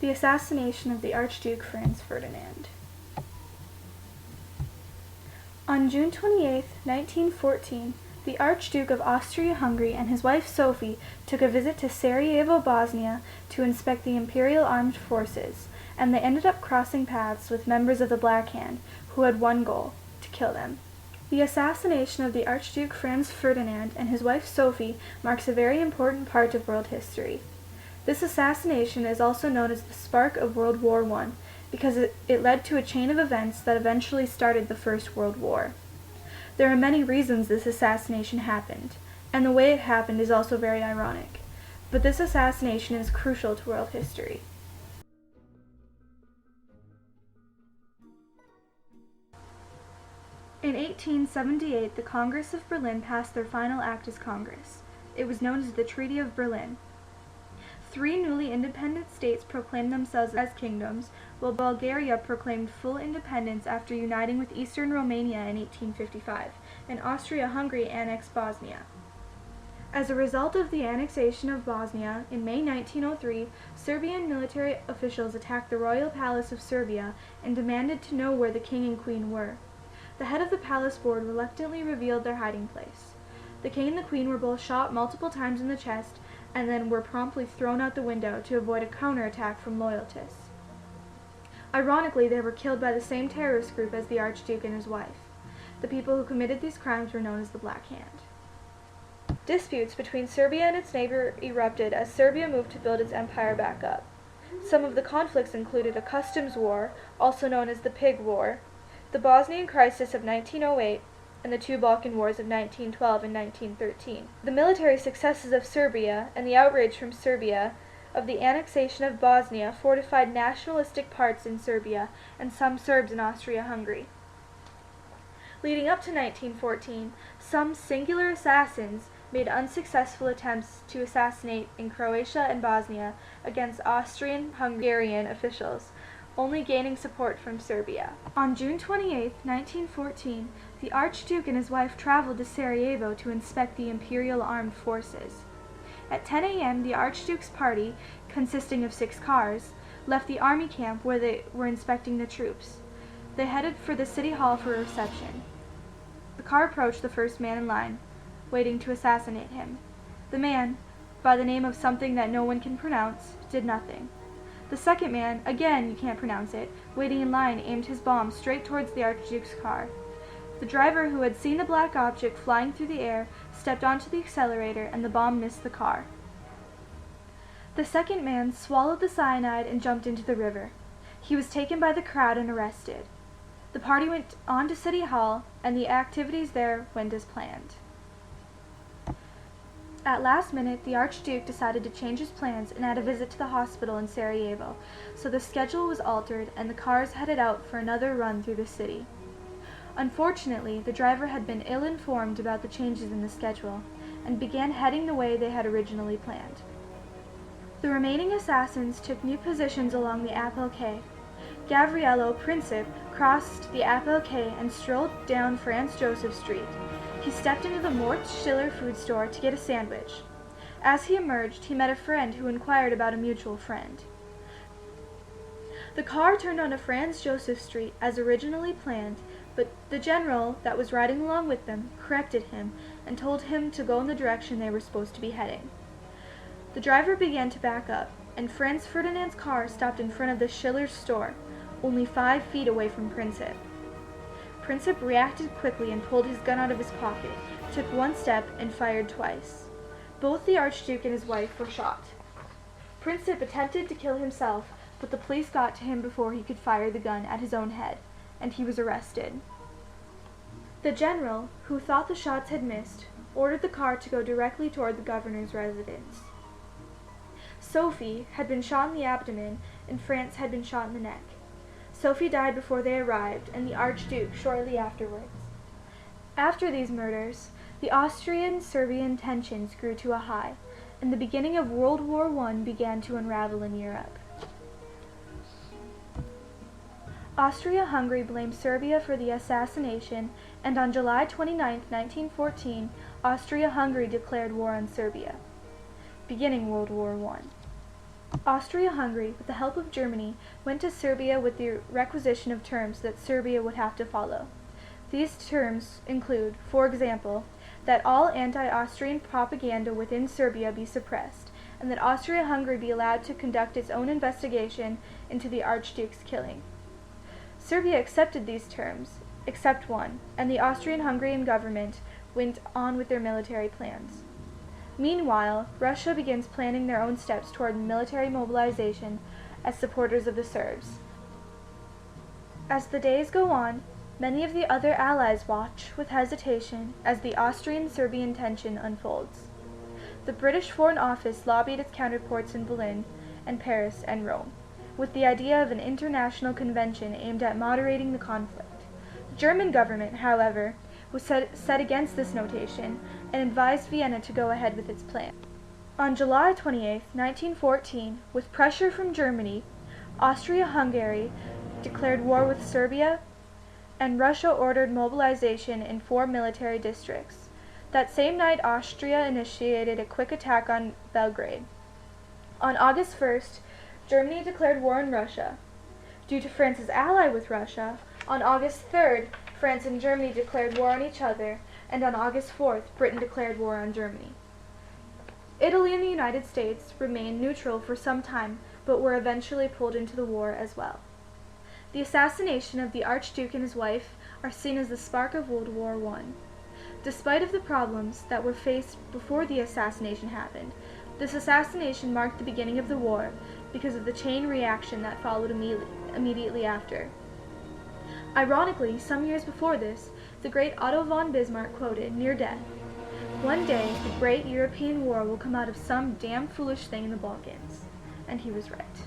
The assassination of the Archduke Franz Ferdinand. On June 28, 1914, the Archduke of Austria-Hungary and his wife Sophie took a visit to Sarajevo, Bosnia, to inspect the Imperial Armed Forces, and they ended up crossing paths with members of the Black Hand, who had one goal: to kill them. The assassination of the Archduke Franz Ferdinand and his wife Sophie marks a very important part of world history. This assassination is also known as the spark of World War I, because it led to a chain of events that eventually started the First World War. There are many reasons this assassination happened, and the way it happened is also very ironic, but this assassination is crucial to world history. In 1878, the Congress of Berlin passed their final act as Congress. It was known as the Treaty of Berlin. 3 newly independent states proclaimed themselves as kingdoms, while Bulgaria proclaimed full independence after uniting with Eastern Romania in 1855, and Austria-Hungary annexed Bosnia. As a result of the annexation of Bosnia, in May 1903, Serbian military officials attacked the royal palace of Serbia and demanded to know where the king and queen were. The head of the palace board reluctantly revealed their hiding place. The king and the queen were both shot multiple times in the chest, and then were promptly thrown out the window to avoid a counterattack from loyalists. Ironically, they were killed by the same terrorist group as the Archduke and his wife. The people who committed these crimes were known as the Black Hand. Disputes between Serbia and its neighbor erupted as Serbia moved to build its empire back up. Some of the conflicts included a customs war, also known as the Pig War, the Bosnian crisis of 1908, and the 2 Balkan Wars of 1912 and 1913. The military successes of Serbia and the outrage from Serbia of the annexation of Bosnia fortified nationalistic parts in Serbia and some Serbs in Austria-Hungary. Leading up to 1914, some singular assassins made unsuccessful attempts to assassinate in Croatia and Bosnia against Austrian-Hungarian officials, only gaining support from Serbia. On June 28, 1914, the Archduke and his wife traveled to Sarajevo to inspect the Imperial Armed Forces. At 10 a.m., the Archduke's party, consisting of 6 cars, left the army camp where they were inspecting the troops. They headed for the city hall for a reception. The car approached the first man in line, waiting to assassinate him. The man, by the name of something that no one can pronounce, did nothing. The second man, again you can't pronounce it, waiting in line, aimed his bomb straight towards the Archduke's car. The driver, who had seen the black object flying through the air, stepped onto the accelerator and the bomb missed the car. The second man swallowed the cyanide and jumped into the river. He was taken by the crowd and arrested. The party went on to City Hall, and the activities there went as planned. At last minute, the Archduke decided to change his plans and add a visit to the hospital in Sarajevo, so the schedule was altered and the cars headed out for another run through the city. Unfortunately, the driver had been ill-informed about the changes in the schedule and began heading the way they had originally planned. The remaining assassins took new positions along the Apple Quay. Gavrilo Princip crossed the Apple Quay and strolled down Franz Joseph Street. He stepped into the Mort Schiller food store to get a sandwich. As he emerged, he met a friend who inquired about a mutual friend. The car turned onto Franz Joseph Street as originally planned, but the general that was riding along with them corrected him and told him to go in the direction they were supposed to be heading. The driver began to back up, and Franz Ferdinand's car stopped in front of the Schiller's store, only 5 feet away from Princip. Princip reacted quickly and pulled his gun out of his pocket, took 1 step, and fired twice. Both the Archduke and his wife were shot. Princip attempted to kill himself, but the police got to him before he could fire the gun at his own head, and he was arrested. The general, who thought the shots had missed, ordered the car to go directly toward the governor's residence. Sophie had been shot in the abdomen, and Franz had been shot in the neck. Sophie died before they arrived, and the Archduke shortly afterwards. After these murders, the Austrian-Serbian tensions grew to a high, and the beginning of World War I began to unravel in Europe. Austria-Hungary blamed Serbia for the assassination, and on July 29, 1914, Austria-Hungary declared war on Serbia, beginning World War I. Austria-Hungary, with the help of Germany, went to Serbia with the requisition of terms that Serbia would have to follow. These terms include, for example, that all anti-Austrian propaganda within Serbia be suppressed, and that Austria-Hungary be allowed to conduct its own investigation into the Archduke's killing. Serbia accepted these terms, except one, and the Austrian-Hungarian government went on with their military plans. Meanwhile, Russia begins planning their own steps toward military mobilization as supporters of the Serbs. As the days go on, many of the other allies watch with hesitation as the Austrian-Serbian tension unfolds. The British Foreign Office lobbied its counterparts in Berlin and Paris and Rome, with the idea of an international convention aimed at moderating the conflict. The German government, however, was set against this notation and advised Vienna to go ahead with its plan. On July 28, 1914, with pressure from Germany, Austria-Hungary declared war with Serbia, and Russia ordered mobilization in 4 military districts. That same night, Austria initiated a quick attack on Belgrade. On August 1st, Germany declared war on Russia. Due to France's ally with Russia, on August 3rd, France and Germany declared war on each other, and on August 4th, Britain declared war on Germany. Italy and the United States remained neutral for some time, but were eventually pulled into the war as well. The assassination of the Archduke and his wife are seen as the spark of World War I. Despite of the problems that were faced before the assassination happened, this assassination marked the beginning of the war because of the chain reaction that followed immediately after. Ironically, some years before this, the great Otto von Bismarck quoted, near death, "One day, the great European war will come out of some damn foolish thing in the Balkans." And he was right.